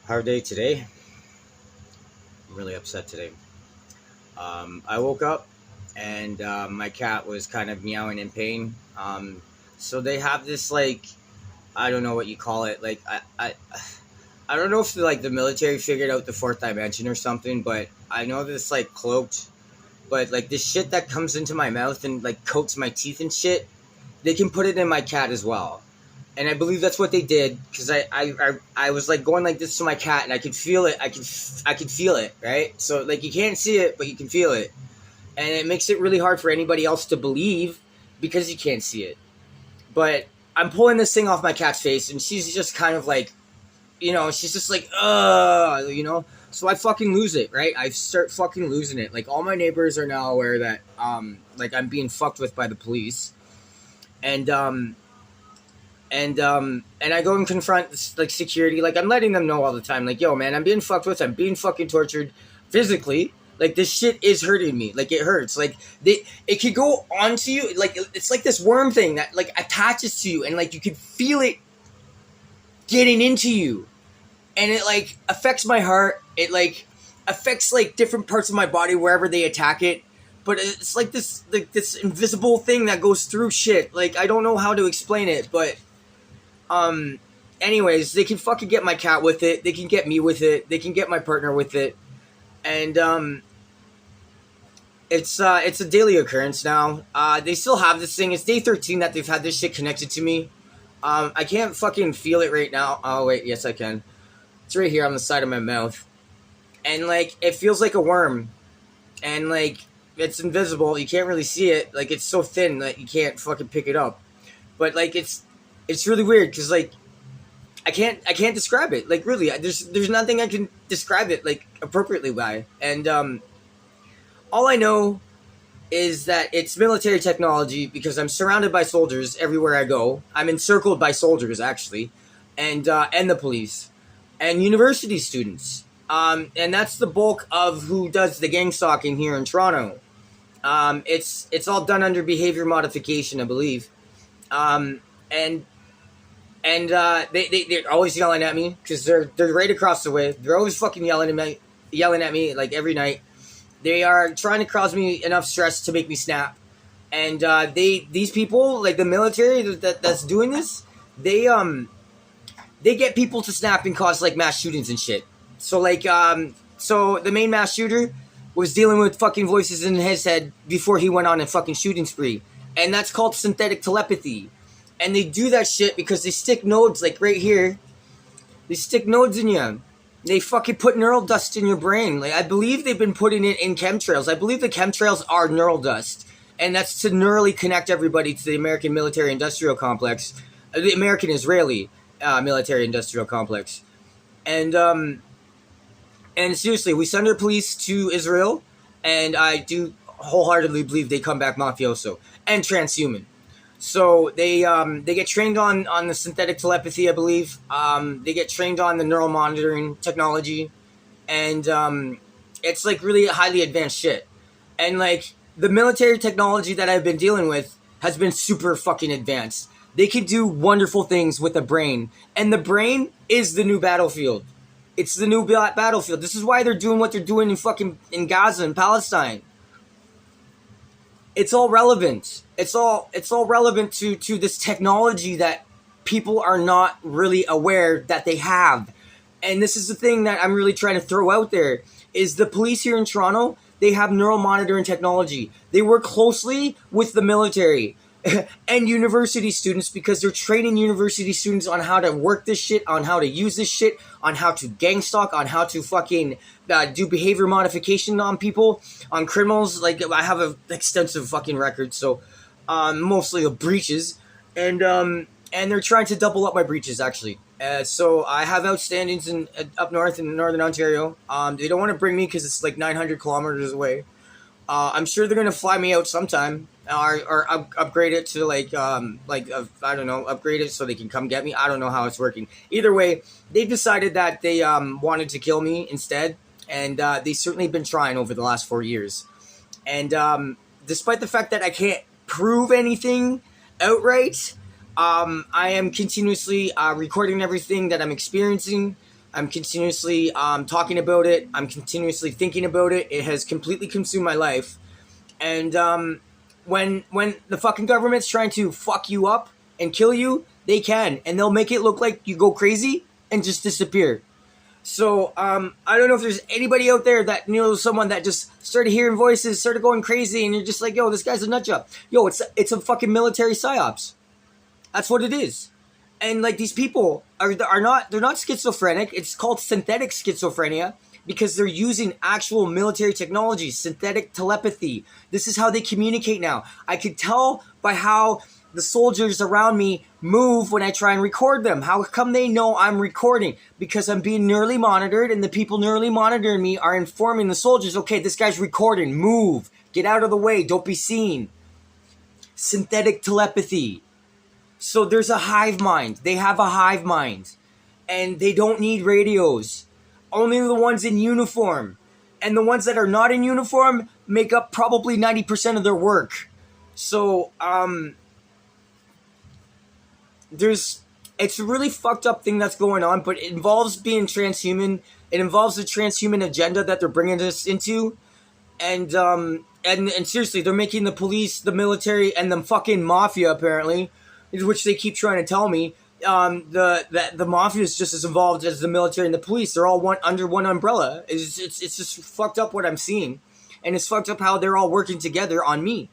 Hard day today. I'm really upset today. I woke up and my cat was kind of meowing in pain. So they have this like I don't know what you call it. I don't know if the military figured out the fourth dimension or something, but I know this like cloaked, but like this shit that comes into my mouth and like coats my teeth and shit. They can put it in my cat as well. And I believe that's what they did because I was like going like this to my cat and I could feel it. I could feel it, right? So like you can't see it, but you can feel it, and it makes it really hard for anybody else to believe because you can't see it. But I'm pulling this thing off my cat's face, and she's just kind of like, she's just like, So I fucking lose it, right? I start fucking losing it. Like all my neighbors are now aware that like I'm being fucked with by the police, and and I go and confront like security. Like I'm letting them know all the time. Like, yo, man, I'm being fucked with. I'm being fucking tortured physically. Like this shit is hurting me. Like it hurts. Like it could go onto you. Like it's like this worm thing that like attaches to you, and like you could feel it getting into you, and it like affects my heart. It like affects like different parts of my body wherever they attack it. But it's like this invisible thing that goes through shit. Like I don't know how to explain it, but um, anyways, they can fucking get my cat with it. They can get me with it. They can get my partner with it, and it's a daily occurrence now. They still have this thing. It's day 13 that they've had this shit connected to me. I can't fucking feel it right now. Oh wait, yes I can. It's right here on the side of my mouth, and like it feels like a worm, and like it's invisible. You can't really see it. Like it's so thin that you can't fucking pick it up. But like it's really weird because like I can't describe it. Like really, there's nothing I can describe it like appropriately by. And all I know is that it's military technology because I'm surrounded by soldiers everywhere I go. I'm encircled by soldiers actually, and the police, and university students. And that's the bulk of who does the gang stalking here in Toronto. It's all done under behavior modification, I believe. Um, and they're always yelling at me because they're right across the way. They're always fucking yelling at me like every night. They are trying to cause me enough stress to make me snap. And these people like the military that's doing this, they get people to snap and cause like mass shootings and shit. So the main mass shooter was dealing with fucking voices in his head before he went on a fucking shooting spree, and that's called synthetic telepathy. And they do that shit because they stick nodes like right here. They stick nodes in you. They fucking put neural dust in your brain. Like I believe they've been putting it in chemtrails. I believe the chemtrails are neural dust, and that's to neurally connect everybody to the American military-industrial complex, the American-Israeli military-industrial complex, and seriously, we send our police to Israel, and I do wholeheartedly believe they come back mafioso and transhuman. So they get trained on the synthetic telepathy, I believe. They get trained on the neural monitoring technology, and it's like really highly advanced shit. And like the military technology that I've been dealing with has been super fucking advanced. They can do wonderful things with the brain, and the brain is the new battlefield. It's the new battlefield. This is why they're doing what they're doing in Gaza and Palestine. It's all relevant. It's all relevant to this technology that people are not really aware that they have. And this is the thing that I'm really trying to throw out there is the police here in Toronto, they have neural monitoring technology. They work closely with the military and university students because they're training university students on how to work this shit, on how to use this shit, on how to gang stalk, on how to fucking do behavior modification on people, on criminals. Like I have an extensive fucking record, so mostly of breaches, and they're trying to double up my breaches actually. So I have outstandings up north in northern Ontario. They don't want to bring me because it's like 900 kilometers away. I'm sure they're gonna fly me out sometime, or upgrade it to I don't know, upgrade it so they can come get me. I don't know how it's working. Either way, they've decided that they wanted to kill me instead, and they've certainly been trying over the last 4 years. And despite the fact that I can't prove anything outright, I am continuously recording everything that I'm experiencing. I'm continuously talking about it. I'm continuously thinking about it. It has completely consumed my life. And when the fucking government's trying to fuck you up and kill you, they can, and they'll make it look like you go crazy and just disappear. So I don't know if there's anybody out there that knows someone that just started hearing voices, started going crazy, and you're just like, yo, this guy's a nut job. Yo, it's a fucking military psyops. That's what it is. And like these people are not, they're not schizophrenic. It's called synthetic schizophrenia because they're using actual military technology, synthetic telepathy. This is how they communicate now. I could tell by how the soldiers around me move when I try and record them. How come they know I'm recording? Because I'm being neurally monitored, and the people neurally monitoring me are informing the soldiers, okay, this guy's recording, move, get out of the way, don't be seen. Synthetic telepathy. So there's a hive mind. They have a hive mind. And they don't need radios. Only the ones in uniform. And the ones that are not in uniform make up probably 90% of their work. So, it's a really fucked up thing that's going on, but it involves being transhuman. It involves the transhuman agenda that they're bringing us into. And seriously, they're making the police, the military, and the fucking mafia, apparently, which they keep trying to tell me, the mafia is just as involved as the military and the police. They're all under one umbrella. It's just fucked up what I'm seeing, and it's fucked up how they're all working together on me.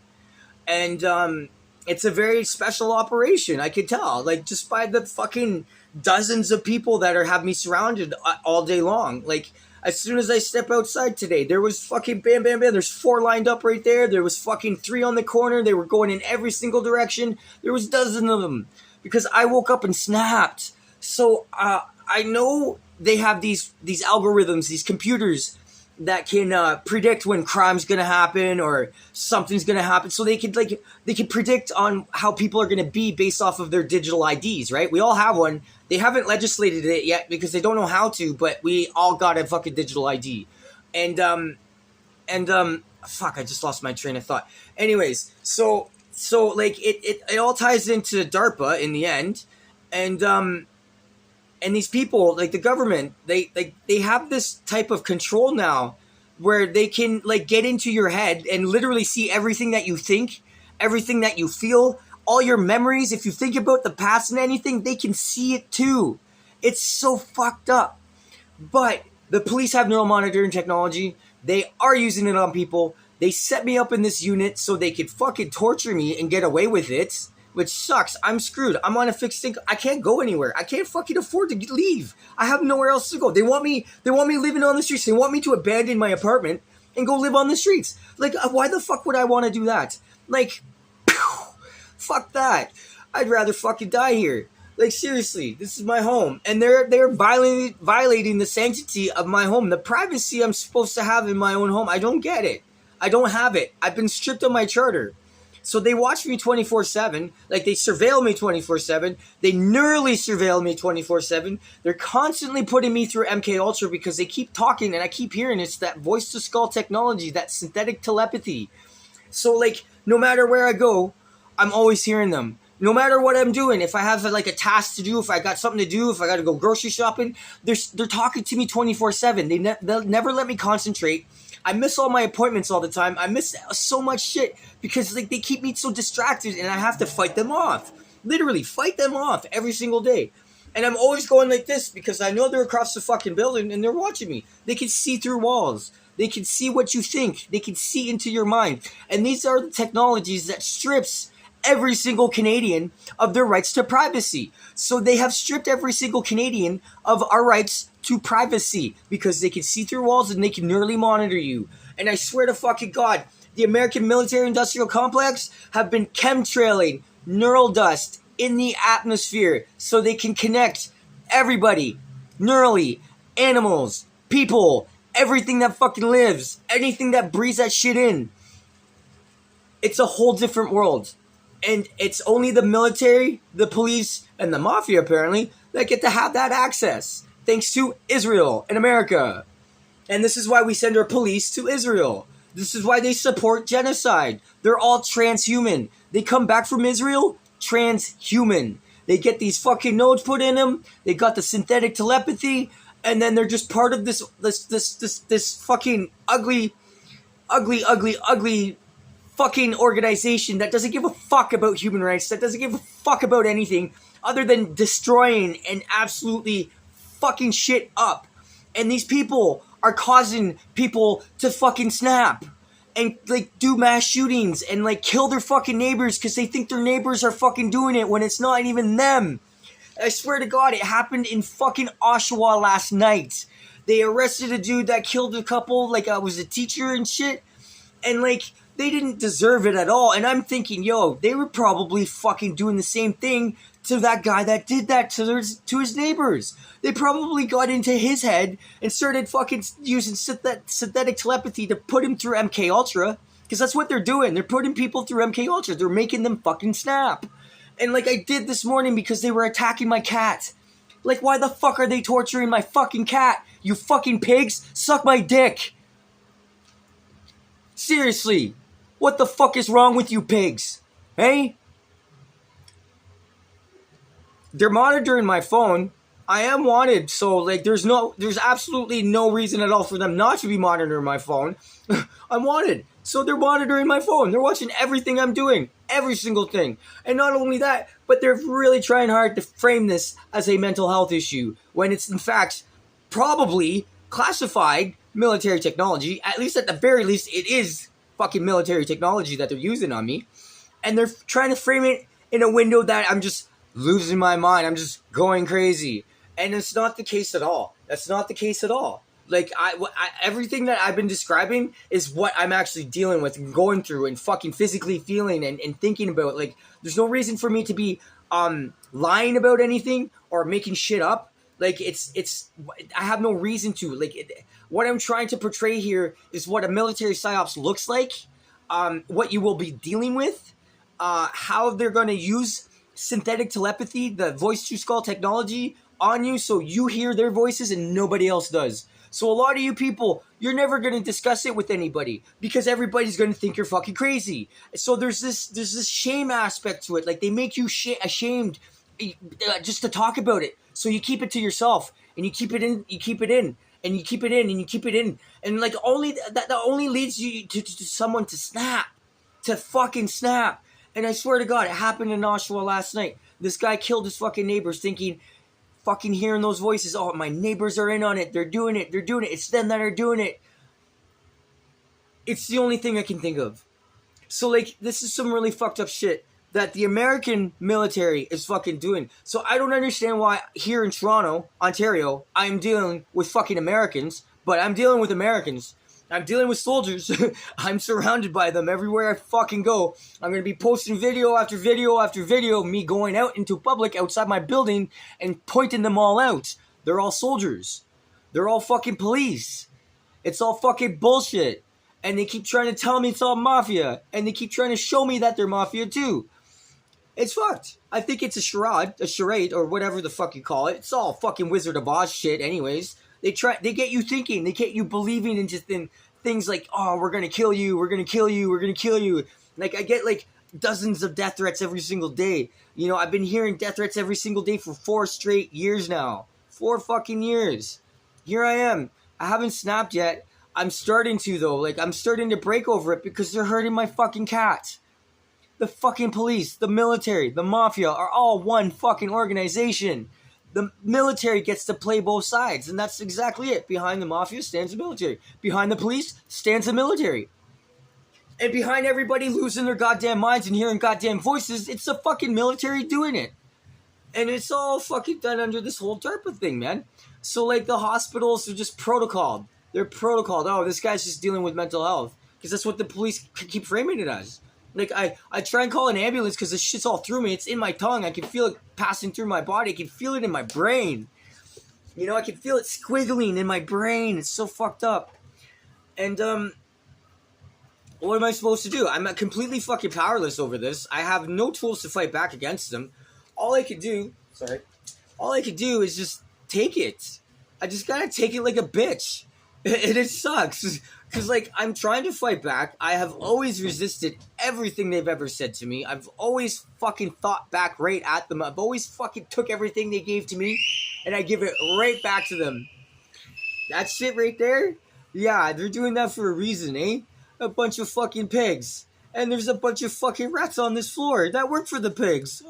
And it's a very special operation. I could tell, like, just by the fucking dozens of people that have me surrounded all day long. Like, as soon as I step outside today, there was fucking bam, bam, bam. There's 4 lined up right there. There was fucking 3 on the corner. They were going in every single direction. There was dozens of them because I woke up and snapped. So I know they have these algorithms, these computers that can predict when crime's going to happen or something's going to happen. So they could predict on how people are going to be based off of their digital IDs, right? We all have one. They haven't legislated it yet because they don't know how to, but we all got a fucking digital ID. And fuck, I just lost my train of thought. Anyways, so like it all ties into DARPA in the end. And these people, like the government, they have this type of control now where they can like get into your head and literally see everything that you think, everything that you feel, all your memories. If you think about the past and anything, they can see it too. It's so fucked up. But the police have neural monitoring technology. They are using it on people. They set me up in this unit so they could fucking torture me and get away with it. Which sucks. I'm screwed. I'm on a fixed income. I can't go anywhere. I can't fucking afford to leave. I have nowhere else to go. They want me living on the streets. They want me to abandon my apartment and go live on the streets. Like, why the fuck would I want to do that? Like, fuck that. I'd rather fucking die here. Like, seriously, this is my home. And they're violating the sanctity of my home. The privacy I'm supposed to have in my own home. I don't get it. I don't have it. I've been stripped of my charter. So they watch me 24/7, like they surveil me 24/7. They neurally surveil me 24/7. They're constantly putting me through MK Ultra because they keep talking and I keep hearing it's that voice to skull technology, that synthetic telepathy. So like no matter where I go, I'm always hearing them. No matter what I'm doing, if I have like a task to do, if I got something to do, if I got to go grocery shopping, they're talking to me 24/7. They'll never let me concentrate. I miss all my appointments all the time. I miss so much shit because like they keep me so distracted and I have to fight them off. Literally fight them off every single day. And I'm always going like this because I know they're across the fucking building and they're watching me. They can see through walls. They can see what you think. They can see into your mind. And these are the technologies that strips every single Canadian of their rights to privacy. So they have stripped every single Canadian of our rights to privacy because they can see through walls and they can neurally monitor you. And I swear to fucking God, the American military-industrial complex have been chemtrailing neural dust in the atmosphere so they can connect everybody, neurally, animals, people, everything that fucking lives, anything that breathes that shit in. It's a whole different world. And it's only the military, the police, and the mafia, apparently, that get to have that access. Thanks to Israel and America. And this is why we send our police to Israel. This is why they support genocide. They're all transhuman. They come back from Israel, transhuman. They get these fucking nodes put in them. They got the synthetic telepathy. and then they're just part of this fucking ugly fucking organization that doesn't give a fuck about human rights, that doesn't give a fuck about anything other than destroying and absolutely fucking shit up. And these people are causing people to fucking snap and like do mass shootings and like kill their fucking neighbors because they think their neighbors are fucking doing it when it's not even them. I swear to God, it happened in fucking Oshawa last night. They arrested a dude that killed a couple, like I was a teacher and shit. And like, they didn't deserve it at all. And I'm thinking, yo, they were probably fucking doing the same thing to that guy that did that to his neighbors. They probably got into his head and started fucking using synthetic telepathy to put him through MK Ultra. Because that's what they're doing. They're putting people through MK Ultra. They're making them fucking snap. And like I did this morning because they were attacking my cat. Like, why the fuck are they torturing my fucking cat? You fucking pigs, suck my dick. Seriously, what the fuck is wrong with you pigs? Hey? They're monitoring my phone. I am wanted, so like there's absolutely no reason at all for them not to be monitoring my phone. I'm wanted. So they're monitoring my phone. They're watching everything I'm doing. Every single thing. And not only that, but they're really trying hard to frame this as a mental health issue when it's in fact probably classified military technology. At least at the very least, it is fucking military technology that they're using on me. And they're trying to frame it in a window that I'm just losing my mind. I'm just going crazy. And it's not the case at all. That's not the case at all. Like, everything that I've been describing is what I'm actually dealing with and going through and fucking physically feeling and thinking about. Like, there's no reason for me to be lying about anything or making shit up. Like, I have no reason to. Like, what I'm trying to portray here is what a military psyops looks like, what you will be dealing with, how they're going to use synthetic telepathy, the voice to skull technology on you so you hear their voices and nobody else does. So a lot of you people, you're never going to discuss it with anybody because everybody's going to think you're fucking crazy. So there's this shame aspect to it. Like, they make you ashamed just to talk about it. So you keep it to yourself and you keep it in, and you keep it in, and you keep it in. And like, that only leads you to someone to snap, to fucking snap. And I swear to God, it happened in Oshawa last night. This guy killed his fucking neighbors thinking, fucking hearing those voices, oh, my neighbors are in on it, they're doing it, it's them that are doing it. It's the only thing I can think of. So like, this is some really fucked up shit that the American military is fucking doing. So I don't understand why here in Toronto, Ontario, I'm dealing with fucking Americans, but I'm dealing with Americans. I'm dealing with soldiers. I'm surrounded by them everywhere I fucking go. I'm going to be posting video after video after video of me going out into public outside my building and pointing them all out. They're all soldiers. They're all fucking police. It's all fucking bullshit. And they keep trying to tell me it's all mafia. And they keep trying to show me that they're mafia too. It's fucked. I think it's a charade, or whatever the fuck you call it. It's all fucking Wizard of Oz shit anyways. They get you thinking, they get you believing into things like, oh, we're gonna kill you, we're gonna kill you, we're gonna kill you. Like, I get like dozens of death threats every single day. You know, I've been hearing death threats every single day for 4 straight years now. 4 fucking years. Here I am. I haven't snapped yet. I'm starting to though. Like, I'm starting to break over it because they're hurting my fucking cat. The fucking police, the military, the mafia are all one fucking organization. The military gets to play both sides, and that's exactly it. Behind the mafia stands the military. Behind the police stands the military. And behind everybody losing their goddamn minds and hearing goddamn voices, it's the fucking military doing it. And it's all fucking done under this whole DARPA thing, man. So, like, the hospitals are just protocoled. They're protocoled. Oh, this guy's just dealing with mental health. Because that's what the police keep framing it as. Like, I try and call an ambulance because this shit's all through me. It's in my tongue. I can feel it passing through my body. I can feel it in my brain. You know, I can feel it squiggling in my brain. It's so fucked up. And, what am I supposed to do? I'm completely fucking powerless over this. I have no tools to fight back against them. All I could do is just take it. I just gotta take it like a bitch. And it sucks. Because, like, I'm trying to fight back. I have always resisted everything they've ever said to me. I've always fucking thought back right at them. I've always fucking took everything they gave to me, and I give it right back to them. That shit right there? Yeah, they're doing that for a reason, eh? A bunch of fucking pigs. And there's a bunch of fucking rats on this floor that work for the pigs.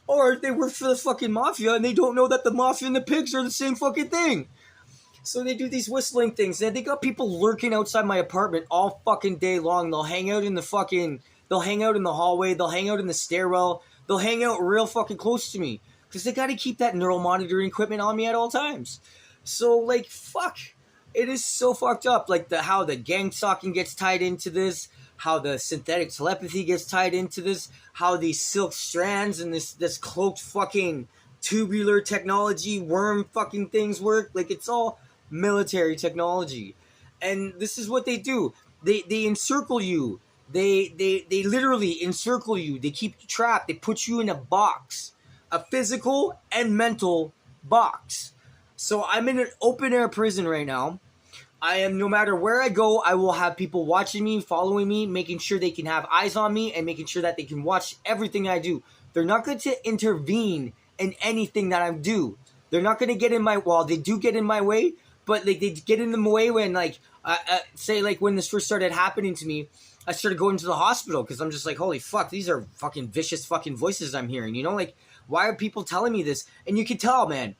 Or they work for the fucking mafia and they don't know that the mafia and the pigs are the same fucking thing. So they do these whistling things, and they got people lurking outside my apartment all fucking day long. They'll hang out in the fucking, they'll hang out in the hallway, they'll hang out in the stairwell, they'll hang out real fucking close to me. Because they gotta keep that neural monitoring equipment on me at all times. So, like, fuck. It is so fucked up. Like, how the gang stalking gets tied into this, how the synthetic telepathy gets tied into this, how these silk strands and this cloaked fucking tubular technology worm fucking things work. Like, it's all military technology, and this is what they do. They encircle you. They literally encircle you. They keep you trapped. They put you in a box, a physical and mental box. So I'm in an open air prison right now. I am, no matter where I go, I will have people watching me, following me, making sure they can have eyes on me, and making sure that they can watch everything I do. They're not going to intervene in anything that I do. They're not going to get in my, well, they do get in my way, but like they get in the way when, like, say, like, when this first started happening to me, I started going to the hospital because I'm just like, holy fuck, these are fucking vicious fucking voices I'm hearing, you know? Like, why are people telling me this? And you can tell, man.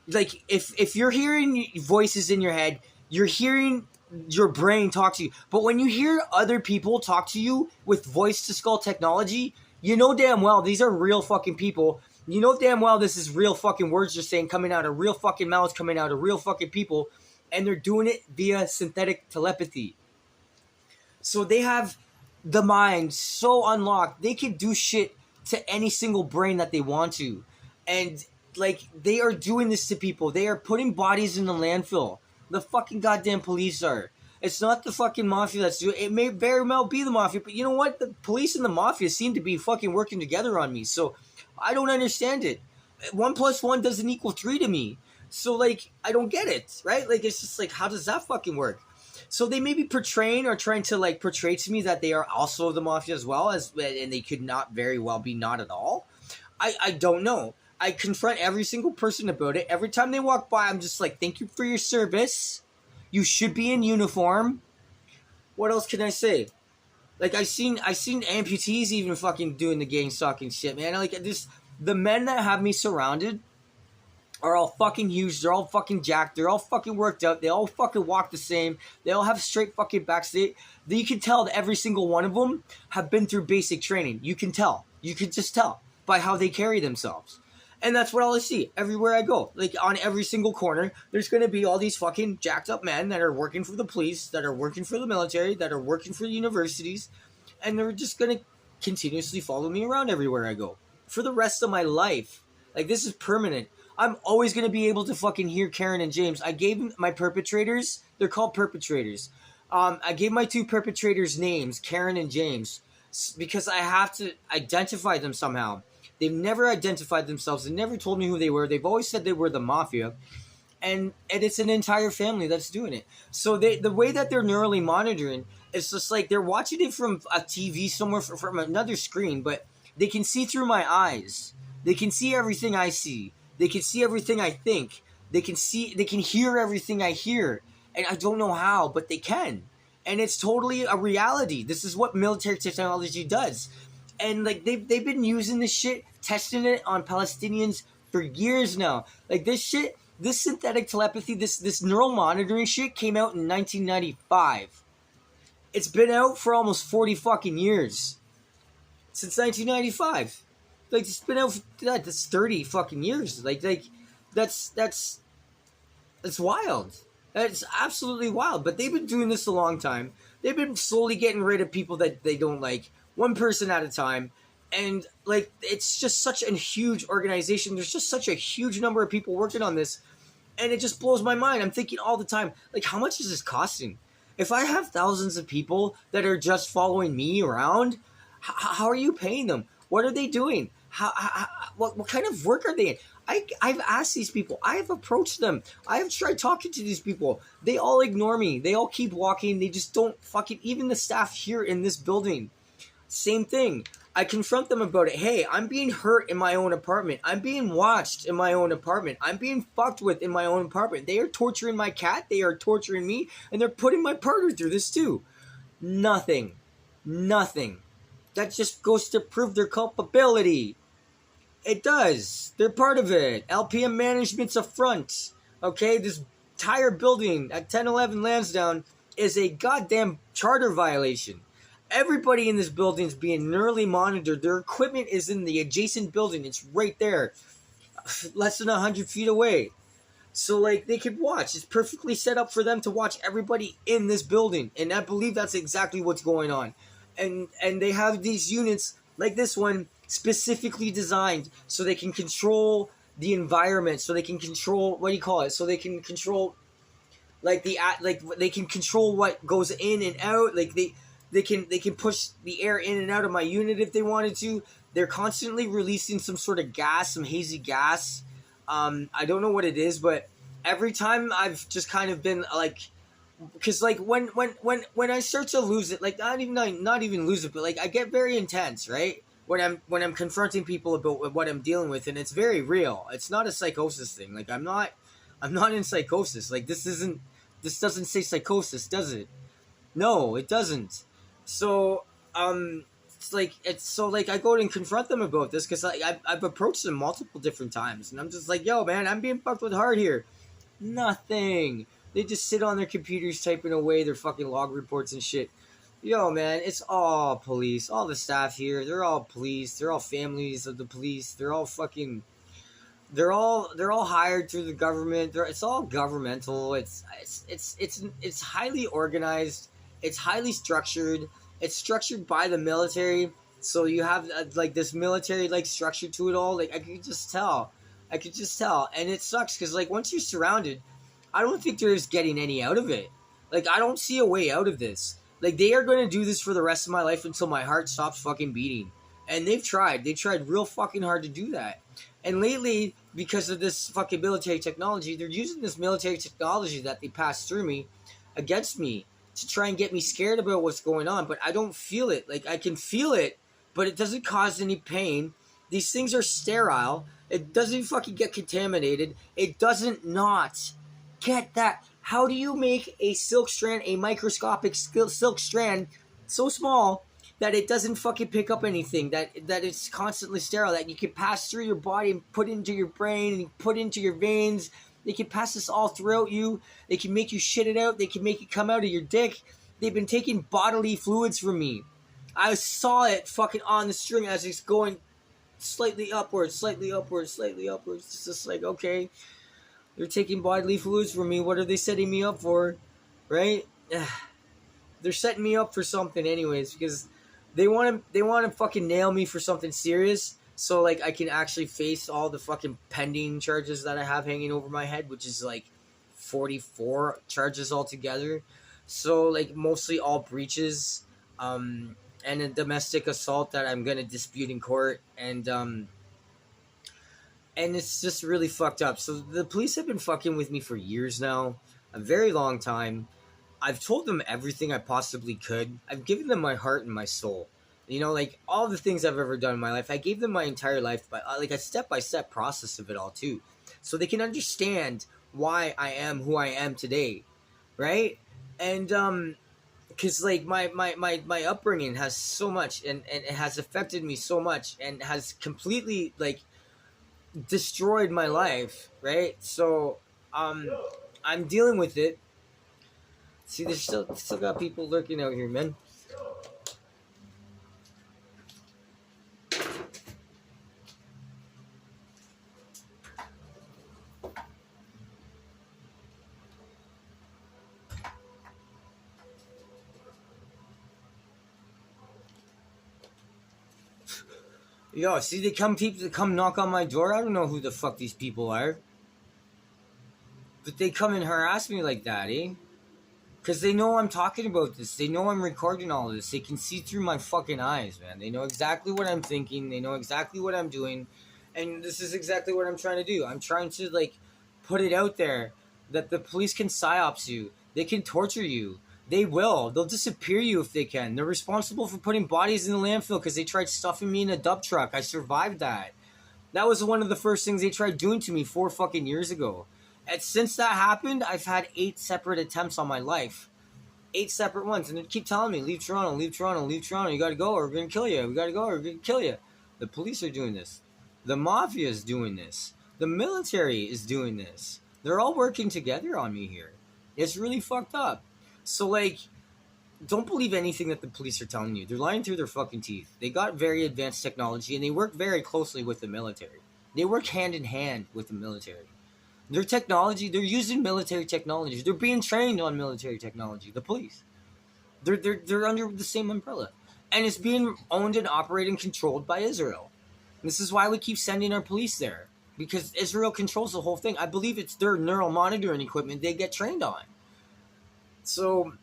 Like, if you're hearing voices in your head, you're hearing your brain talk to you. But when you hear other people talk to you with voice to skull technology, you know damn well these are real fucking people. You know damn well this is real fucking words they're saying, coming out of real fucking mouths, coming out of real fucking people, and they're doing it via synthetic telepathy. So they have the mind so unlocked, they can do shit to any single brain that they want to. And, like, they are doing this to people. They are putting bodies in the landfill. The fucking goddamn police are. It's not the fucking mafia that's doing it. It may very well be the mafia, but you know what? The police and the mafia seem to be fucking working together on me. So I don't understand it. 1+1 doesn't equal 3 to me. So, like, I don't get it, right? Like, it's just like, how does that fucking work? So they may be portraying or trying to, like, portray to me that they are also the mafia as well, and they could not very well be not at all. I don't know. I confront every single person about it. Every time they walk by, I'm just like, thank you for your service. You should be in uniform. What else can I say? Like, I've seen amputees even fucking doing the gang stalking shit, man. Like, this, the men that have me surrounded are all fucking huge. They're all fucking jacked. They're all fucking worked out. They all fucking walk the same. They all have straight fucking backs. You can tell that every single one of them have been through basic training. You can tell. You can just tell by how they carry themselves. And that's what I see everywhere I go. Like, on every single corner, there's going to be all these fucking jacked up men that are working for the police, that are working for the military, that are working for the universities, and they're just going to continuously follow me around everywhere I go for the rest of my life. Like, this is permanent. I'm always going to be able to fucking hear Karen and James. I gave my perpetrators, they're called perpetrators. I gave my 2 perpetrators names, Karen and James, because I have to identify them somehow. They've never identified themselves. They never told me who they were. They've always said they were the mafia. And it's an entire family that's doing it. So the way that they're neurally monitoring, it's just like they're watching it from a TV somewhere, from another screen, but they can see through my eyes. They can see everything I see. They can see everything I think. They can hear everything I hear. And I don't know how, but they can. And it's totally a reality. This is what military technology does. And, like, they've been using this shit, testing it on Palestinians for years now. Like, this shit, this synthetic telepathy, this neural monitoring shit came out in 1995. It's been out for almost 40 fucking years. Since 1995. Like, it's been out for, that's 30 fucking years. Like, that's wild. That's absolutely wild. But they've been doing this a long time. They've been slowly getting rid of people that they don't like, one person at a time. And, like, it's just such a huge organization. There's just such a huge number of people working on this. And it just blows my mind. I'm thinking all the time, like, how much is this costing? If I have thousands of people that are just following me around, how are you paying them? What are they doing? What kind of work are they in? I've asked these people. I have approached them. I have tried talking to these people. They all ignore me. They all keep walking. They just don't fucking, even the staff here in this building. Same thing. I confront them about it. Hey, I'm being hurt in my own apartment. I'm being watched in my own apartment. I'm being fucked with in my own apartment. They are torturing my cat. They are torturing me. And they're putting my partner through this too. Nothing. Nothing. That just goes to prove their culpability. It does. They're part of it. LPM management's a front. Okay? This entire building at 1011 Lansdowne is a goddamn charter violation. Everybody in this building is being nearly monitored. Their equipment is in the adjacent building. It's right there, less than 100 feet away. So, like, they could watch. It's perfectly set up for them to watch everybody in this building. And I believe that's exactly what's going on. And they have these units, like this one, specifically designed so they can control the environment, so they can control, what do you call it? So they can control, like, they can control what goes in and out. Like, they can push the air in and out of my unit if they wanted to. They're constantly releasing some sort of gas, some hazy gas. I don't know what it is, but every time I've just kind of been like, because like when I start to lose it, like not even lose it, but like I get very intense, right? When I'm confronting people about what I'm dealing with, and it's very real. It's not a psychosis thing. Like I'm not in psychosis. Like this doesn't say psychosis, does it? No, it doesn't. So, it's I go and confront them about this because I've approached them multiple different times, and I'm just like, yo, man, I'm being fucked with hard here. Nothing. They just sit on their computers typing away their fucking log reports and shit. Yo, man, it's all police. All the staff here, they're all police. They're all families of the police. They're all fucking. They're all hired through the government. It's all governmental. It's highly organized. It's highly structured. It's structured by the military, so you have like this military like structure to it all. Like I could just tell, and it sucks because like once you're surrounded, I don't think there's getting any out of it. Like I don't see a way out of this. Like they are going to do this for the rest of my life until my heart stops fucking beating, and they've tried. They tried real fucking hard to do that. And lately, because of this fucking military technology, they're using this military technology that they passed through me against me to try and get me scared about what's going on, but I don't feel it. Like, I can feel it, but it doesn't cause any pain. These things are sterile. It doesn't fucking get contaminated. It doesn't not get that. How do you make a silk strand, a microscopic silk strand, so small that it doesn't fucking pick up anything, that it's constantly sterile, that you can pass through your body and put into your brain and put into your veins? They can pass this all throughout you. They can make you shit it out. They can make it come out of your dick. They've been taking bodily fluids from me. I saw it fucking on the string as it's going slightly upwards, slightly upwards, slightly upwards. It's just like, okay, they're taking bodily fluids from me. What are they setting me up for? Right? They're setting me up for something anyways, because they want to fucking nail me for something serious. So, like, I can actually face all the fucking pending charges that I have hanging over my head, which is, like, 44 charges altogether. So, like, mostly all breaches, and a domestic assault that I'm going to dispute in court. And it's just really fucked up. So, the police have been fucking with me for years now. A very long time. I've told them everything I possibly could. I've given them my heart and my soul. You know, like, all the things I've ever done in my life, I gave them my entire life, but like a step-by-step process of it all, too. So they can understand why I am who I am today, right? And, because, like, my upbringing has so much, and it has affected me so much, and has completely, like, destroyed my life, right? So, I'm dealing with it. See, there's still got people lurking out here, man. Yo, see, people come knock on my door. I don't know who the fuck these people are, but they come and harass me like that, eh? Because they know I'm talking about this. They know I'm recording all of this. They can see through my fucking eyes, man. They know exactly what I'm thinking. They know exactly what I'm doing, and this is exactly what I'm trying to do. I'm trying to, like, put it out there that the police can psyops you. They can torture you. They will. They'll disappear you if they can. They're responsible for putting bodies in the landfill because they tried stuffing me in a dump truck. I survived that. That was one of the first things they tried doing to me 4 fucking years ago. And since that happened, I've had 8 separate attempts on my life. 8 separate ones. And they keep telling me, leave Toronto, leave Toronto, leave Toronto. You gotta go or we're gonna kill you. We gotta go or we're gonna kill you. The police are doing this. The mafia is doing this. The military is doing this. They're all working together on me here. It's really fucked up. So, like, don't believe anything that the police are telling you. They're lying through their fucking teeth. They got very advanced technology and they work very closely with the military. They work hand in hand with the military. Their technology, they're using military technologies. They're being trained on military technology. The police. They're under the same umbrella. And it's being owned and operated and controlled by Israel. This is why we keep sending our police there. Because Israel controls the whole thing. I believe it's their neural monitoring equipment they get trained on. So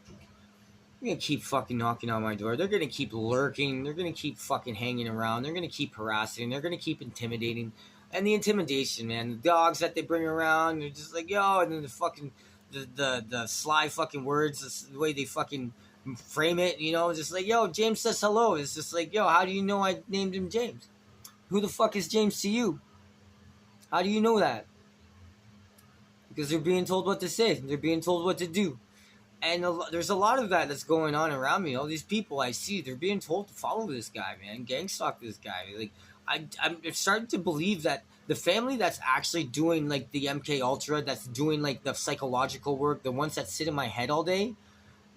they're gonna keep fucking knocking on my door. They're gonna keep lurking. They're gonna keep fucking hanging around. They're gonna keep harassing. They're gonna keep intimidating. And the intimidation, man. The dogs that they bring around, they're just like, yo, and then the fucking the sly fucking words, the way they fucking frame it, you know, just like, yo, James says hello. It's just like, yo, how do you know I named him James? Who the fuck is James to you? How do you know that? Because they're being told what to say. They're being told what to do. And there's a lot of that that's going on around me. All these people I see, they're being told to follow this guy, man. Gang stalk this guy. Like, I'm starting to believe that the family that's actually doing, like, the MK Ultra, that's doing, like, the psychological work, the ones that sit in my head all day,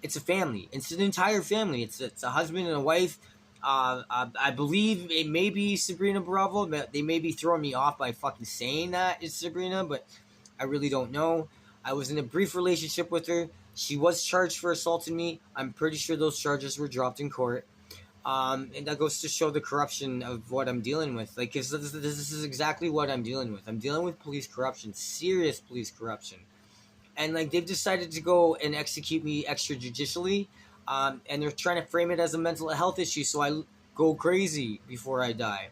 it's a family. It's an entire family. It's a husband and a wife. I believe it may be Sabrina Bravo. They may be throwing me off by fucking saying that it's Sabrina, but I really don't know. I was in a brief relationship with her. She was charged for assaulting me. I'm pretty sure those charges were dropped in court. And that goes to show the corruption of what I'm dealing with. Like, this is exactly what I'm dealing with. I'm dealing with police corruption, serious police corruption. And, like, they've decided to go and execute me extrajudicially. And they're trying to frame it as a mental health issue so I go crazy before I die.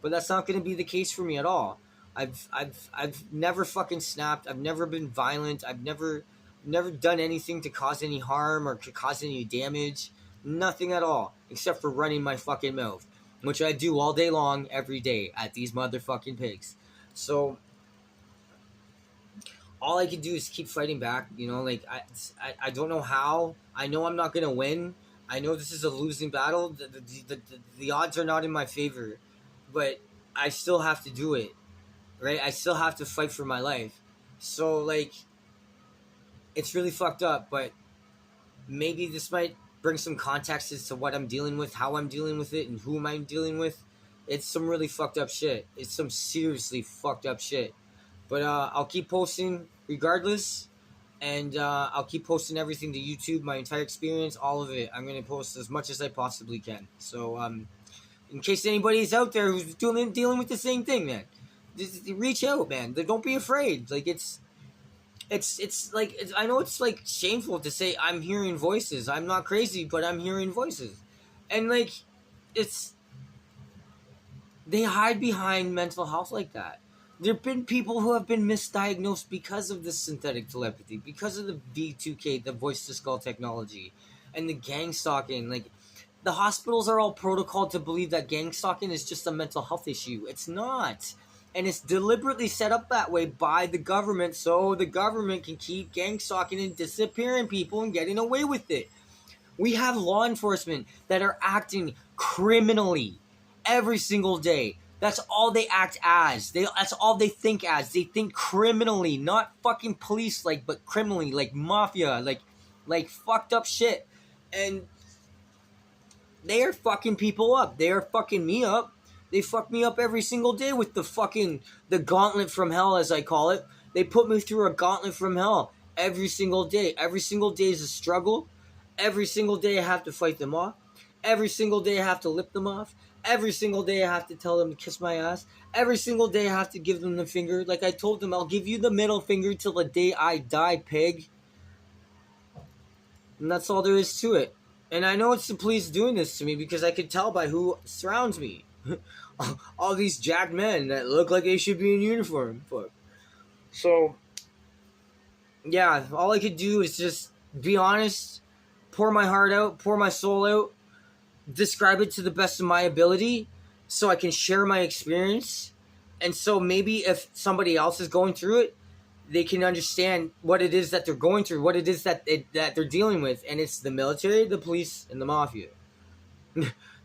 But that's not going to be the case for me at all. I've never fucking snapped. I've never been violent. I've never done anything to cause any harm or to cause any damage. Nothing at all, except for running my fucking mouth, which I do all day long, every day, at these motherfucking pigs. So all I can do is keep fighting back. You know, like, I don't know how. I know I'm not gonna win. I know this is a losing battle. The odds are not in my favor, but I still have to do it, right? I still have to fight for my life. So, like, it's really fucked up, but maybe this might bring some context as to what I'm dealing with, how I'm dealing with it, and who I'm dealing with. It's some really fucked up shit. It's some seriously fucked up shit. But I'll keep posting regardless, and I'll keep posting everything to YouTube, my entire experience, all of it. I'm going to post as much as I possibly can. So in case anybody's out there who's dealing with the same thing, man, just reach out, man. Don't be afraid. Like, it's like, I know it's, like, shameful to say I'm hearing voices. I'm not crazy, but I'm hearing voices. And, like, they hide behind mental health like that. There have been people who have been misdiagnosed because of this synthetic telepathy, because of the V2K, the voice to skull technology, and the gang stalking. Like, the hospitals are all protocoled to believe that gang stalking is just a mental health issue. It's not. And it's deliberately set up that way by the government so the government can keep gang stalking and disappearing people and getting away with it. We have law enforcement that are acting criminally every single day. That's all they act as. That's all they think as. They think criminally, not fucking police-like, but criminally, like mafia, like fucked up shit. And they are fucking people up. They are fucking me up. They fuck me up every single day with the gauntlet from hell, as I call it. They put me through a gauntlet from hell every single day. Every single day is a struggle. Every single day I have to fight them off. Every single day I have to lip them off. Every single day I have to tell them to kiss my ass. Every single day I have to give them the finger. Like I told them, I'll give you the middle finger till the day I die, pig. And that's all there is to it. And I know it's the police doing this to me because I could tell by who surrounds me. All these jacked men that look like they should be in uniform. Fuck. So, yeah, all I could do is just be honest, pour my heart out, pour my soul out, describe it to the best of my ability so I can share my experience. And so maybe if somebody else is going through it, they can understand what it is that they're going through, what it is that they're dealing with. And it's the military, the police, and the mafia.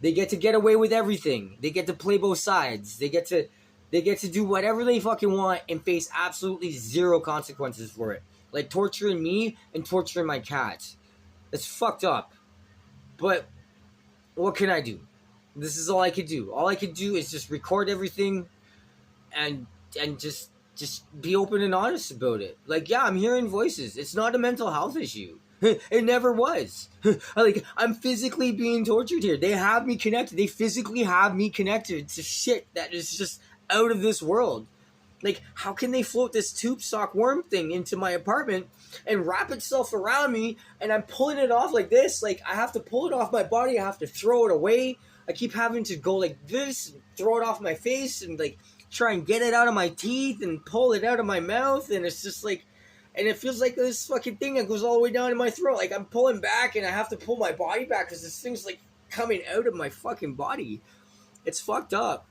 They get away with everything. They get to play both sides. They get to do whatever they fucking want and face absolutely zero consequences for it. Like torturing me and torturing my cats. It's fucked up. But what can I do? This is all I could do. All I could do is just record everything and just be open and honest about it. Like, yeah, I'm hearing voices. It's not a mental health issue. It never was. Like, I'm physically being tortured here. They have me connected. They physically have me connected to shit that is just out of this world. Like, how can they float this tube sock worm thing into my apartment and wrap itself around me and I'm pulling it off like this? Like, I have to pull it off my body. I have to throw it away. I keep having to go like this, throw it off my face and like try and get it out of my teeth and pull it out of my mouth. And it's just like, and it feels like this fucking thing that goes all the way down to my throat. Like, I'm pulling back and I have to pull my body back because this thing's like coming out of my fucking body. It's fucked up.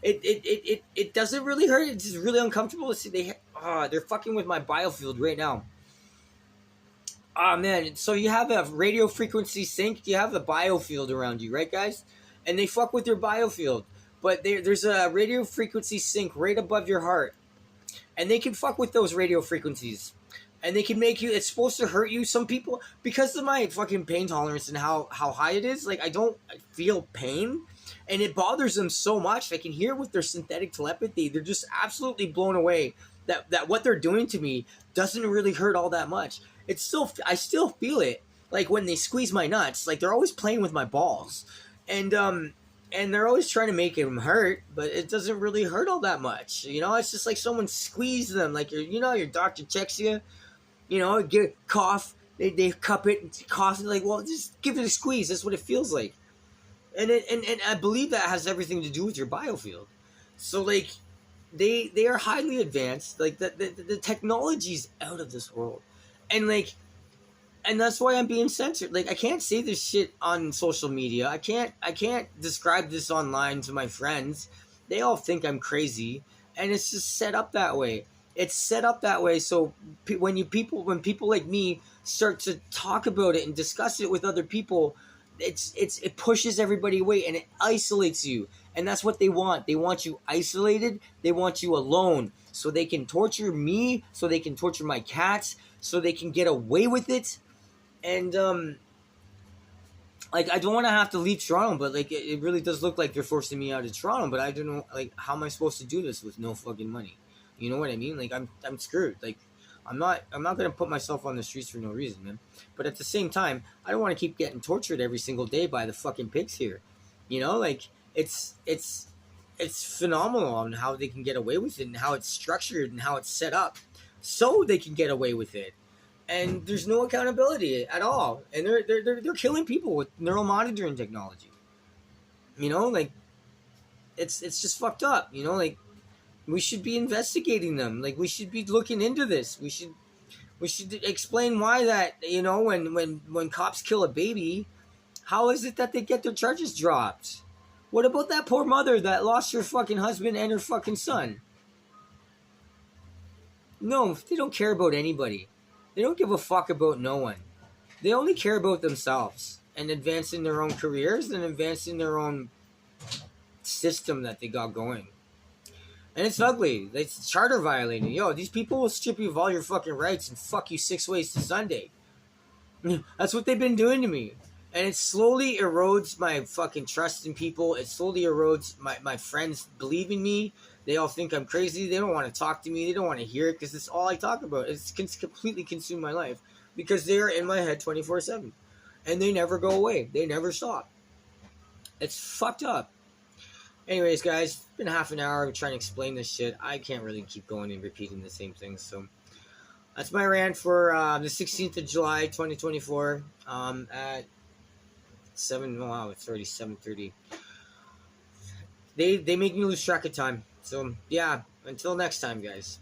It doesn't really hurt. It's just really uncomfortable to see. They're fucking with my biofield right now. Ah, man. So you have a radio frequency sync. You have the biofield around you, right, guys? And they fuck with your biofield. But there's a radio frequency sync right above your heart. And they can fuck with those radio frequencies. And they can make you, it's supposed to hurt you. Some people, because of my fucking pain tolerance and how high it is, like, I don't feel pain. And it bothers them so much. I can hear with their synthetic telepathy. They're just absolutely blown away that what they're doing to me doesn't really hurt all that much. I still feel it. Like when they squeeze my nuts, like they're always playing with my balls. And they're always trying to make them hurt, but it doesn't really hurt all that much. You know, it's just like someone squeezed them. Like, your doctor checks you, get cough. They cup it, and cough. Like, well, just give it a squeeze. That's what it feels like. And I believe that has everything to do with your biofield. So like, they are highly advanced. Like the technology's out of this world, and like, and that's why I'm being censored. Like, I can't say this shit on social media. I can't describe this online to my friends. They all think I'm crazy, and it's just set up that way. It's set up that way so when people like me start to talk about it and discuss it with other people, it pushes everybody away and it isolates you. And that's what they want. They want you isolated. They want you alone so they can torture me, so they can torture my cats, so they can get away with it. And like, I don't want to have to leave Toronto, but like it really does look like they're forcing me out of Toronto. But I don't know, like, how am I supposed to do this with no fucking money? You know what I mean? Like, I'm screwed. Like, I'm not gonna put myself on the streets for no reason, man. But at the same time, I don't want to keep getting tortured every single day by the fucking pigs here. You know, like, it's phenomenal on how they can get away with it and how it's structured and how it's set up so they can get away with it. And there's no accountability at all. And they're killing people with neural monitoring technology. You know, like, it's just fucked up. You know, like, we should be investigating them. Like, we should be looking into this. We should explain why that, when cops kill a baby, how is it that they get their charges dropped? What about that poor mother that lost her fucking husband and her fucking son? No, they don't care about anybody. They don't give a fuck about no one. They only care about themselves and advancing their own careers and advancing their own system that they got going. And it's ugly. It's charter violating. Yo, these people will strip you of all your fucking rights and fuck you 6 ways to Sunday. That's what they've been doing to me. And it slowly erodes my fucking trust in people. It slowly erodes my friends believing me. They all think I'm crazy. They don't want to talk to me. They don't want to hear it because it's all I talk about. It's completely consumed my life because they're in my head 24/7. And they never go away. They never stop. It's fucked up. Anyways, guys, it's been half an hour trying to explain this shit. I can't really keep going and repeating the same things. So that's my rant for the 16th of July, 2024 at 7. Wow, it's already 7:30. They make me lose track of time. So, yeah, until next time, guys.